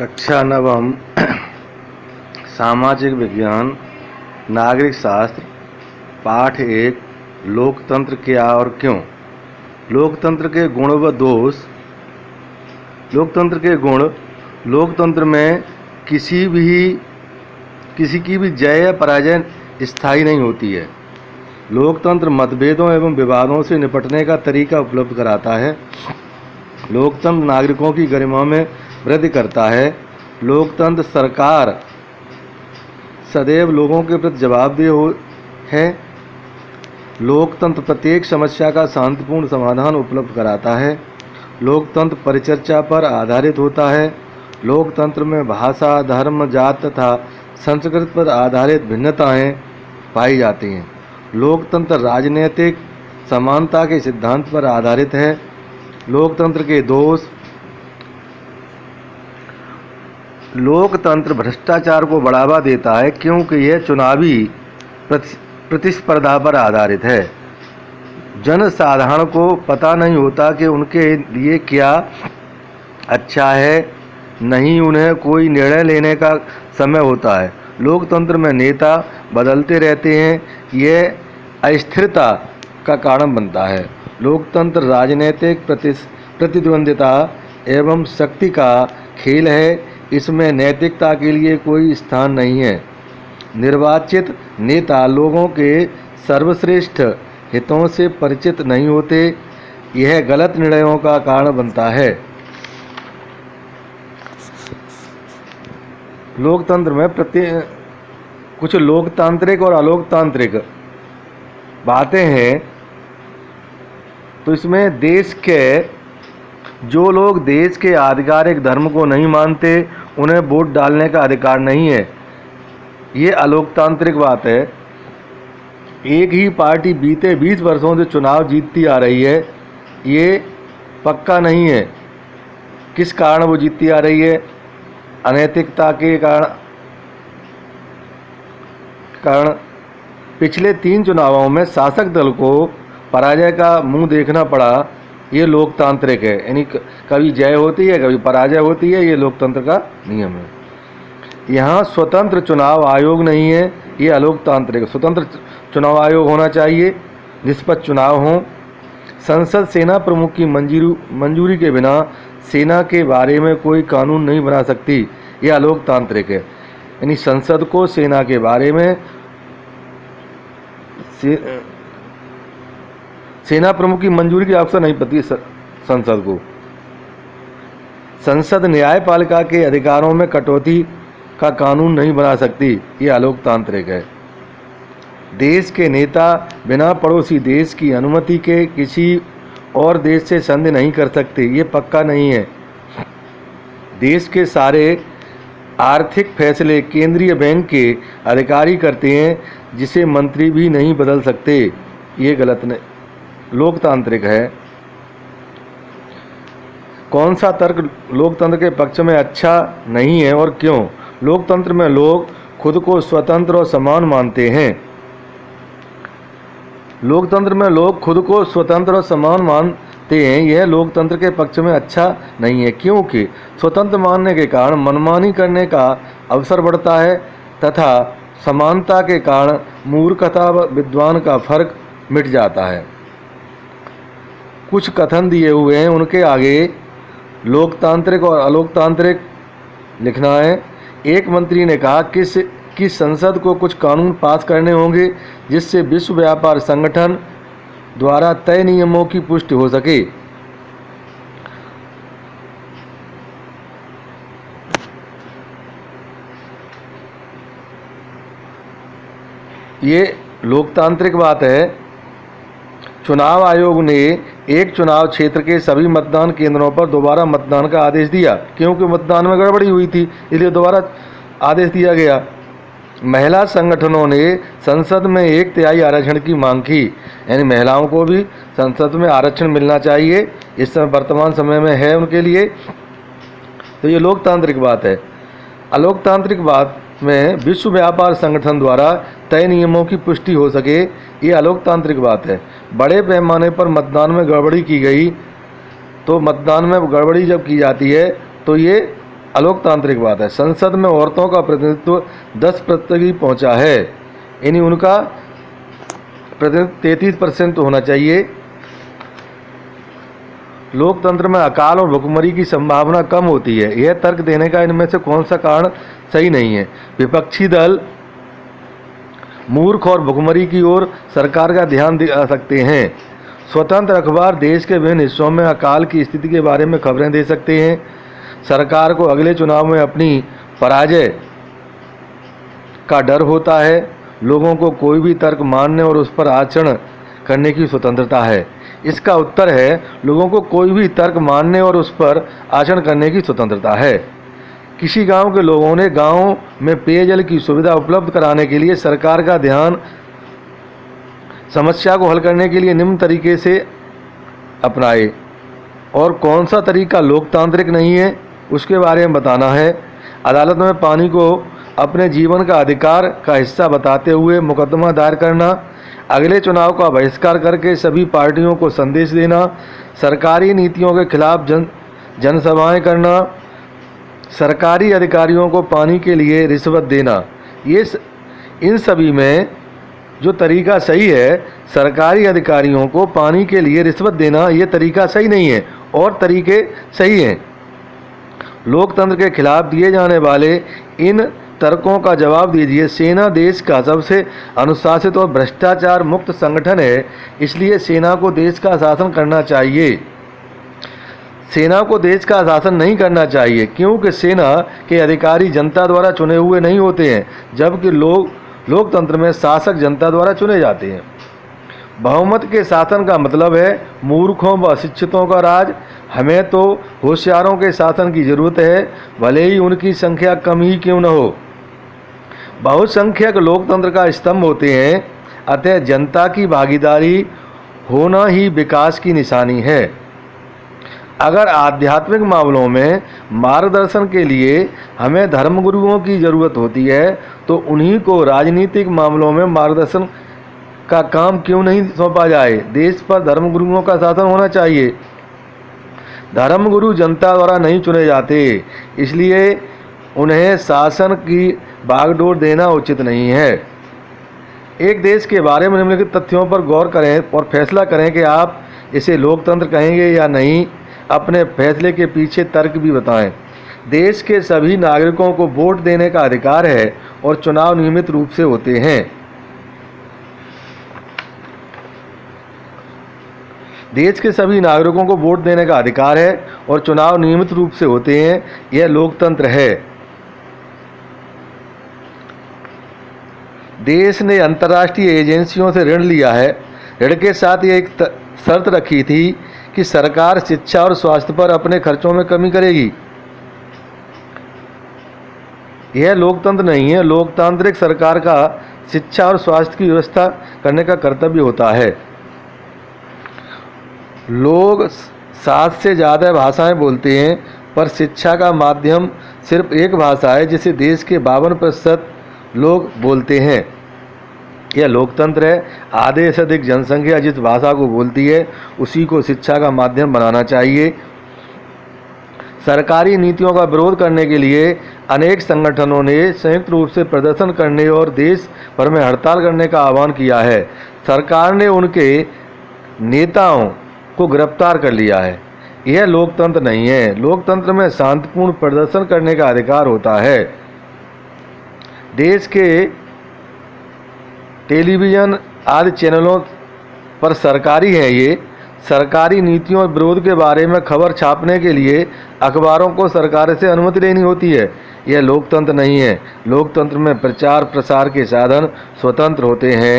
कक्षा नवम सामाजिक विज्ञान नागरिक शास्त्र पाठ 1 लोकतंत्र क्या और क्यों। लोकतंत्र के गुण व दोष। लोकतंत्र के गुण। लोकतंत्र में किसी की भी जय या पराजय स्थायी नहीं होती है। लोकतंत्र मतभेदों एवं विवादों से निपटने का तरीका उपलब्ध कराता है। लोकतंत्र नागरिकों की गरिमा में वृद्धि करता है। लोकतंत्र सरकार सदैव लोगों के प्रति जवाबदेह है। लोकतंत्र प्रत्येक समस्या का शांतिपूर्ण समाधान उपलब्ध कराता है। लोकतंत्र परिचर्चा पर आधारित होता है। लोकतंत्र में भाषा, धर्म, जात तथा संस्कृति पर आधारित भिन्नताएं पाई जाती हैं। लोकतंत्र राजनीतिक समानता के सिद्धांत पर आधारित है। लोकतंत्र के दोष। लोकतंत्र भ्रष्टाचार को बढ़ावा देता है क्योंकि यह चुनावी प्रतिस्पर्धा पर आधारित है। जनसाधारण को पता नहीं होता कि उनके लिए क्या अच्छा है, नहीं उन्हें कोई निर्णय लेने का समय होता है। लोकतंत्र में नेता बदलते रहते हैं, यह अस्थिरता का कारण बनता है। लोकतंत्र राजनीतिक प्रतिद्वंदिता एवं शक्ति का खेल है, इसमें नैतिकता के लिए कोई स्थान नहीं है। निर्वाचित नेता लोगों के सर्वश्रेष्ठ हितों से परिचित नहीं होते, यह गलत निर्णयों का कारण बनता है। लोकतंत्र में कुछ लोकतांत्रिक और अलोकतांत्रिक बातें हैं। तो इसमें देश के जो लोग देश के आधिकारिक धर्म को नहीं मानते उन्हें वोट डालने का अधिकार नहीं है, ये अलोकतांत्रिक बात है। एक ही पार्टी बीते 20 वर्षों से चुनाव जीतती आ रही है, ये पक्का नहीं है। किस कारण वो जीतती आ रही है? अनैतिकता के कारण पिछले 3 चुनावों में शासक दल को पराजय का मुंह देखना पड़ा। ये लोकतांत्रिक है, यानी कभी जय होती है कभी पराजय होती है, ये लोकतंत्र का नियम है। यहाँ स्वतंत्र चुनाव आयोग नहीं है, ये अलोकतांत्रिक। स्वतंत्र चुनाव आयोग होना चाहिए, निष्पक्ष चुनाव हों। संसद सेना प्रमुख की मंजूरी के बिना सेना के बारे में कोई कानून नहीं बना सकती, ये अलोकतांत्रिक है। यानी संसद को सेना के बारे में सेना प्रमुख की मंजूरी की आवश्यकता नहीं पड़ती संसद को। संसद न्यायपालिका के अधिकारों में कटौती का कानून नहीं बना सकती, ये अलोकतांत्रिक है। देश के नेता बिना पड़ोसी देश की अनुमति के किसी और देश से संधि नहीं कर सकते, ये पक्का नहीं है। देश के सारे आर्थिक फैसले केंद्रीय बैंक के अधिकारी करते हैं, जिसे मंत्री भी नहीं बदल सकते, ये गलत नहीं लोकतांत्रिक है। कौन सा तर्क लोकतंत्र के पक्ष में अच्छा नहीं है और क्यों? लोकतंत्र में लोग खुद को स्वतंत्र और समान मानते हैं। लोकतंत्र में लोग खुद को स्वतंत्र और समान मानते हैं, यह लोकतंत्र के पक्ष में अच्छा नहीं है क्योंकि स्वतंत्र मानने के कारण मनमानी करने का अवसर बढ़ता है तथा समानता के कारण मूर्खता व विद्वान का फर्क मिट जाता है। कुछ कथन दिए हुए हैं, उनके आगे लोकतांत्रिक और अलोकतांत्रिक लिखना है। एक मंत्री ने कहा कि संसद को कुछ कानून पास करने होंगे जिससे विश्व व्यापार संगठन द्वारा तय नियमों की पुष्टि हो सके। ये लोकतांत्रिक बात है। चुनाव आयोग ने एक चुनाव क्षेत्र के सभी मतदान केंद्रों पर दोबारा मतदान का आदेश दिया क्योंकि मतदान में गड़बड़ी हुई थी, इसलिए दोबारा आदेश दिया गया। महिला संगठनों ने संसद में 1/3 आरक्षण की मांग की, यानी महिलाओं को भी संसद में आरक्षण मिलना चाहिए, इस समय वर्तमान समय में है उनके लिए। तो ये लोकतांत्रिक बात है। अलोकतांत्रिक बात में विश्व व्यापार संगठन द्वारा तय नियमों की पुष्टि हो सके, ये अलोकतांत्रिक बात है। बड़े पैमाने पर मतदान में गड़बड़ी की गई, तो मतदान में गड़बड़ी जब की जाती है तो ये अलोकतांत्रिक बात है। संसद में औरतों का प्रतिनिधित्व 10% ही पहुंचा है, यानी उनका प्रतिनिधित्व 33% होना चाहिए। लोकतंत्र में अकाल और भुखमरी की संभावना कम होती है। यह तर्क देने का इनमें से कौन सा कारण सही नहीं है? विपक्षी दल मूर्ख और भुखमरी की ओर सरकार का ध्यान दिला सकते हैं। स्वतंत्र अखबार देश के विभिन्न हिस्सों में अकाल की स्थिति के बारे में खबरें दे सकते हैं। सरकार को अगले चुनाव में अपनी पराजय का डर होता है। लोगों को कोई भी तर्क मानने और उस पर आचरण करने की स्वतंत्रता है। इसका उत्तर है, लोगों को कोई भी तर्क मानने और उस पर आचरण करने की स्वतंत्रता है। किसी गांव के लोगों ने गांव में पेयजल की सुविधा उपलब्ध कराने के लिए सरकार का ध्यान समस्या को हल करने के लिए निम्न तरीके से अपनाए। और कौन सा तरीका लोकतांत्रिक नहीं है, उसके बारे में बताना है। अदालत में पानी को अपने जीवन का अधिकार का हिस्सा बताते हुए मुकदमा दायर करना, अगले चुनाव का बहिष्कार करके सभी पार्टियों को संदेश देना, सरकारी नीतियों के खिलाफ जनसभाएं करना, सरकारी अधिकारियों को पानी के लिए रिश्वत देना, इन सभी में जो तरीका सही है, सरकारी अधिकारियों को पानी के लिए रिश्वत देना, ये तरीका सही नहीं है और तरीके सही हैं। लोकतंत्र के खिलाफ दिए जाने वाले इन तर्कों का जवाब दीजिए। सेना देश का सबसे अनुशासित और भ्रष्टाचार मुक्त संगठन है, इसलिए सेना को देश का शासन करना चाहिए। सेना को देश का शासन नहीं करना चाहिए, क्योंकि सेना के अधिकारी जनता द्वारा चुने हुए नहीं होते हैं, जबकि लोकतंत्र में शासक जनता द्वारा चुने जाते हैं। बहुमत के शासन का मतलब है मूर्खों व अशिक्षितों का राज। हमें तो होशियारों के शासन की जरूरत है, भले ही उनकी संख्या कम ही क्यों न हो। बहुसंख्यक लोकतंत्र का स्तंभ होते हैं, अतः जनता की भागीदारी होना ही विकास की निशानी है। अगर आध्यात्मिक मामलों में मार्गदर्शन के लिए हमें धर्मगुरुओं की जरूरत होती है, तो उन्हीं को राजनीतिक मामलों में मार्गदर्शन का काम क्यों नहीं सौंपा जाए। देश पर धर्मगुरुओं का शासन होना चाहिए। धर्मगुरु जनता द्वारा नहीं चुने जाते, इसलिए उन्हें शासन की बागडोर देना उचित नहीं है। एक देश के बारे में निम्नलिखित तथ्यों पर गौर करें और फैसला करें कि आप इसे लोकतंत्र कहेंगे या नहीं। अपने फैसले के पीछे तर्क भी बताएं। देश के सभी नागरिकों को वोट देने का अधिकार है और चुनाव नियमित रूप से होते हैं। देश के सभी नागरिकों को वोट देने का अधिकार है और चुनाव नियमित रूप से होते हैं। यह लोकतंत्र है। देश ने अंतर्राष्ट्रीय एजेंसियों से ऋण लिया है। ऋण के साथ ये एक शर्त रखी थी कि सरकार शिक्षा और स्वास्थ्य पर अपने खर्चों में कमी करेगी। यह लोकतंत्र नहीं है। लोकतांत्रिक सरकार का शिक्षा और स्वास्थ्य की व्यवस्था करने का कर्तव्य होता है। लोग 7 से ज़्यादा भाषाएं बोलते हैं, पर शिक्षा का माध्यम सिर्फ एक भाषा है जिसे देश के 52% लोग बोलते हैं। यह लोकतंत्र है। आधे से अधिक जनसंख्या जिस भाषा को बोलती है, उसी को शिक्षा का माध्यम बनाना चाहिए। सरकारी नीतियों का विरोध करने के लिए अनेक संगठनों ने संयुक्त रूप से प्रदर्शन करने और देश भर में हड़ताल करने का आह्वान किया है। सरकार ने उनके नेताओं को गिरफ्तार कर लिया है। यह लोकतंत्र नहीं है। लोकतंत्र में शांतिपूर्ण प्रदर्शन करने का अधिकार होता है। देश के टेलीविज़न आदि चैनलों पर सरकारी है। ये सरकारी नीतियों और विरोध के बारे में खबर छापने के लिए अखबारों को सरकार से अनुमति लेनी होती है। यह लोकतंत्र नहीं है। लोकतंत्र में प्रचार प्रसार के साधन स्वतंत्र होते हैं।